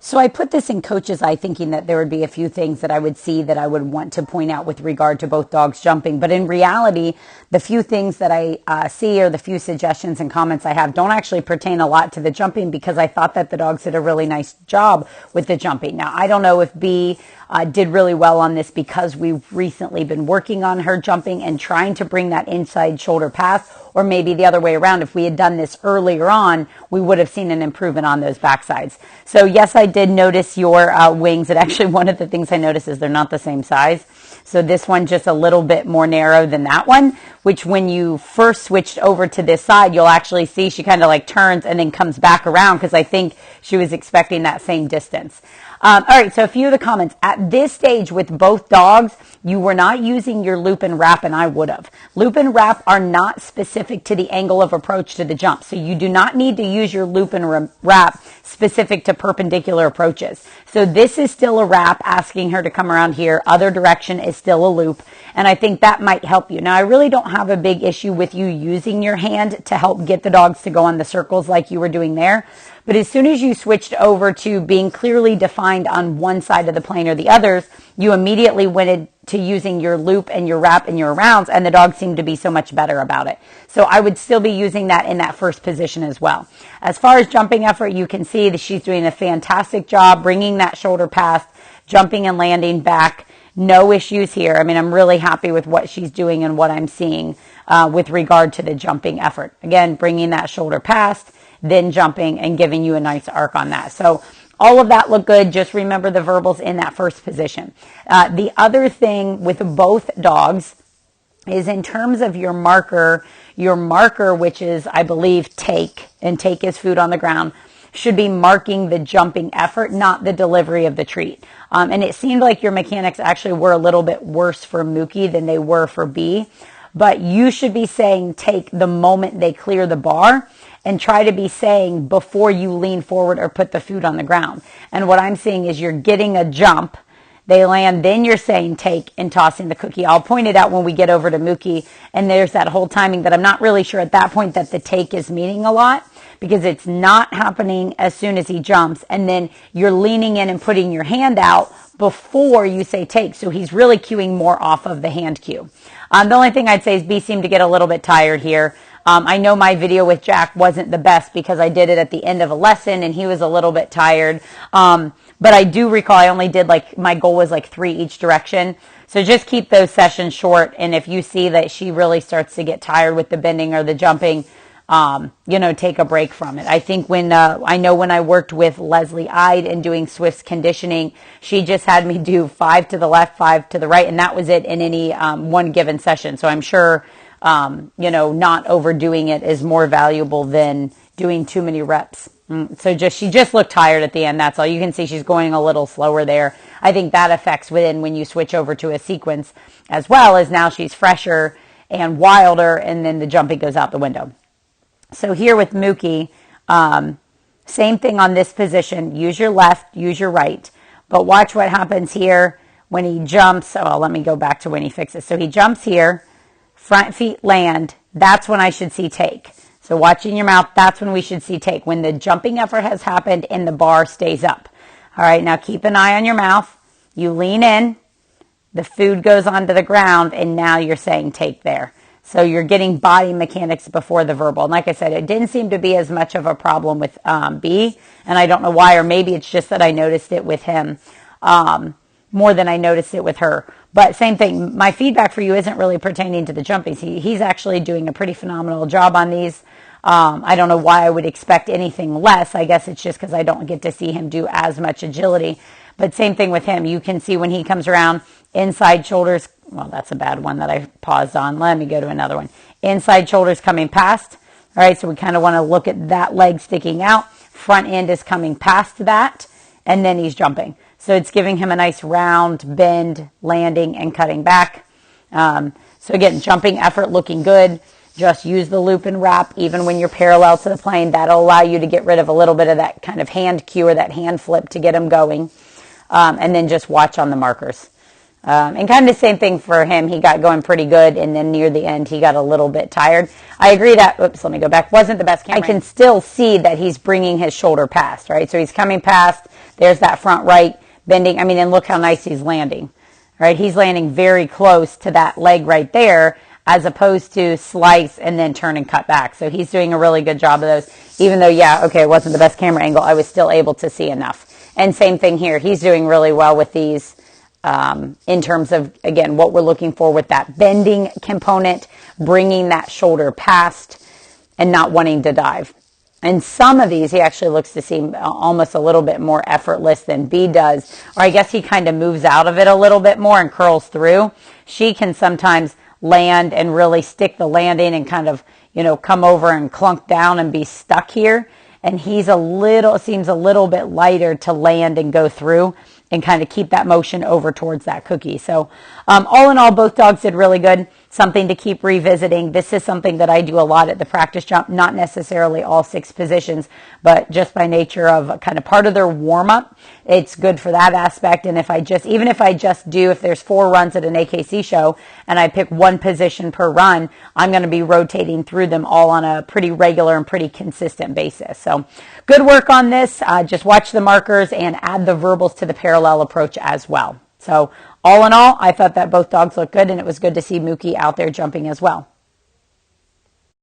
So I put this in coach's eye thinking that there would be a few things that I would see that I would want to point out with regard to both dogs jumping. But in reality, the few things that I see or the few suggestions and comments I have don't actually pertain a lot to the jumping because I thought that the dogs did a really nice job with the jumping. Now, I don't know if Bee did really well on this because we've recently been working on her jumping and trying to bring that inside shoulder pass, or maybe the other way around. If we had done this earlier on, we would have seen an improvement on those backsides. So yes, I did notice your wings. And actually, one of the things I noticed is they're not the same size. So this one just a little bit more narrow than that one, which when you first switched over to this side, you'll actually see she kind of like turns and then comes back around because I think she was expecting that same distance. All right, so a few of the comments. At this stage with both dogs, you were not using your loop and wrap, and I would have. Loop and wrap are not specific to the angle of approach to the jump, so you do not need to use your loop and wrap specific to perpendicular approaches. So this is still a wrap, asking her to come around here. Other direction is still a loop, and I think that might help you. Now, I really don't have a big issue with you using your hand to help get the dogs to go on the circles like you were doing there. But as soon as you switched over to being clearly defined on one side of the plane or the others, you immediately went to using your loop and your wrap and your rounds, and the dogs seemed to be so much better about it. So I would still be using that in that first position as well. As far as jumping effort, you can see that she's doing a fantastic job bringing that shoulder past, jumping and landing back. No issues here. I mean, I'm really happy with what she's doing and what I'm seeing with regard to the jumping effort. Again, bringing that shoulder past, then jumping and giving you a nice arc on that. So all of that looked good. Just remember the verbals in that first position. The other thing with both dogs is in terms of your marker, which is, I believe, take, and take is food on the ground, should be marking the jumping effort, not the delivery of the treat. And it seemed like your mechanics actually were a little bit worse for Mookie than they were for Bee. But you should be saying take the moment they clear the bar, and try to be saying before you lean forward or put the food on the ground. And what I'm seeing is you're getting a jump, they land, then you're saying take and tossing the cookie. I'll point it out when we get over to Mookie, and there's that whole timing that I'm not really sure at that point that the take is meaning a lot, because it's not happening as soon as he jumps, and then you're leaning in and putting your hand out before you say take. So he's really cueing more off of the hand cue. The only thing I'd say is B seemed to get a little bit tired here. I know my video with Jack wasn't the best because I did it at the end of a lesson and he was a little bit tired. But I do recall I only did my goal was 3 each direction. So just keep those sessions short. And if you see that she really starts to get tired with the bending or the jumping, take a break from it. I think when I worked with Leslie Ide and doing Swift's conditioning, she just had me do 5 to the left, 5 to the right, and that was it in any one given session. So I'm sure, not overdoing it is more valuable than doing too many reps. So she just looked tired at the end. That's all. You can see she's going a little slower there. I think that affects when you switch over to a sequence, as well as now she's fresher and wilder, and then the jumping goes out the window. So here with Mookie, same thing on this position. Use your left, use your right. But watch what happens here when he jumps. Oh, let me go back to when he fixes. So he jumps here, front feet land. That's when I should see take. So watching your mouth, that's when we should see take. When the jumping effort has happened and the bar stays up. All right, now keep an eye on your mouth. You lean in, the food goes onto the ground, and now you're saying take there. So you're getting body mechanics before the verbal. And like I said, it didn't seem to be as much of a problem with B, and I don't know why, or maybe it's just that I noticed it with him more than I noticed it with her. But same thing, my feedback for you isn't really pertaining to the jumping. He's actually doing a pretty phenomenal job on these. I don't know why I would expect anything less. I guess it's just because I don't get to see him do as much agility. But same thing with him. You can see when he comes around, inside shoulders. Well, that's a bad one that I paused on. Let me go to another one. Inside shoulders coming past. All right, so we kind of want to look at that leg sticking out. Front end is coming past that, and then he's jumping. So it's giving him a nice round bend, landing, and cutting back. So again, jumping effort looking good. Just use the loop and wrap even when you're parallel to the plane. That'll allow you to get rid of a little bit of that kind of hand cue or that hand flip to get him going. And then just watch on the markers. And kind of the same thing for him. He got going pretty good, and then near the end, he got a little bit tired. I agree that, let me go back, wasn't the best camera. I can still see that he's bringing his shoulder past, right? So he's coming past, There's that front right bending. I mean, and look how nice he's landing, right? He's landing very close to that leg right there, as opposed to slice and then turn and cut back. So he's doing a really good job of those. Even though, yeah, okay, it wasn't the best camera angle, I was still able to see enough. And same thing here. He's doing really well with these in terms of, again, what we're looking for with that bending component, bringing that shoulder past and not wanting to dive. And some of these, he actually looks to seem almost a little bit more effortless than Bee does. Or I guess he kind of moves out of it a little bit more and curls through. She can sometimes land and really stick the landing and kind of, come over and clunk down and be stuck here. And he's seems a little bit lighter to land and go through and kind of keep that motion over towards that cookie. So all in all, both dogs did really good. Something to keep revisiting. This is something that I do a lot at the practice jump, not necessarily all 6 positions, but just by nature of kind of part of their warm up. It's good for that aspect. And if there's 4 runs at an AKC show and I pick 1 position per run, I'm going to be rotating through them all on a pretty regular and pretty consistent basis. So good work on this. Just watch the markers and add the verbals to the parallel approach as well. So all in all, I thought that both dogs looked good, and it was good to see Mookie out there jumping as well.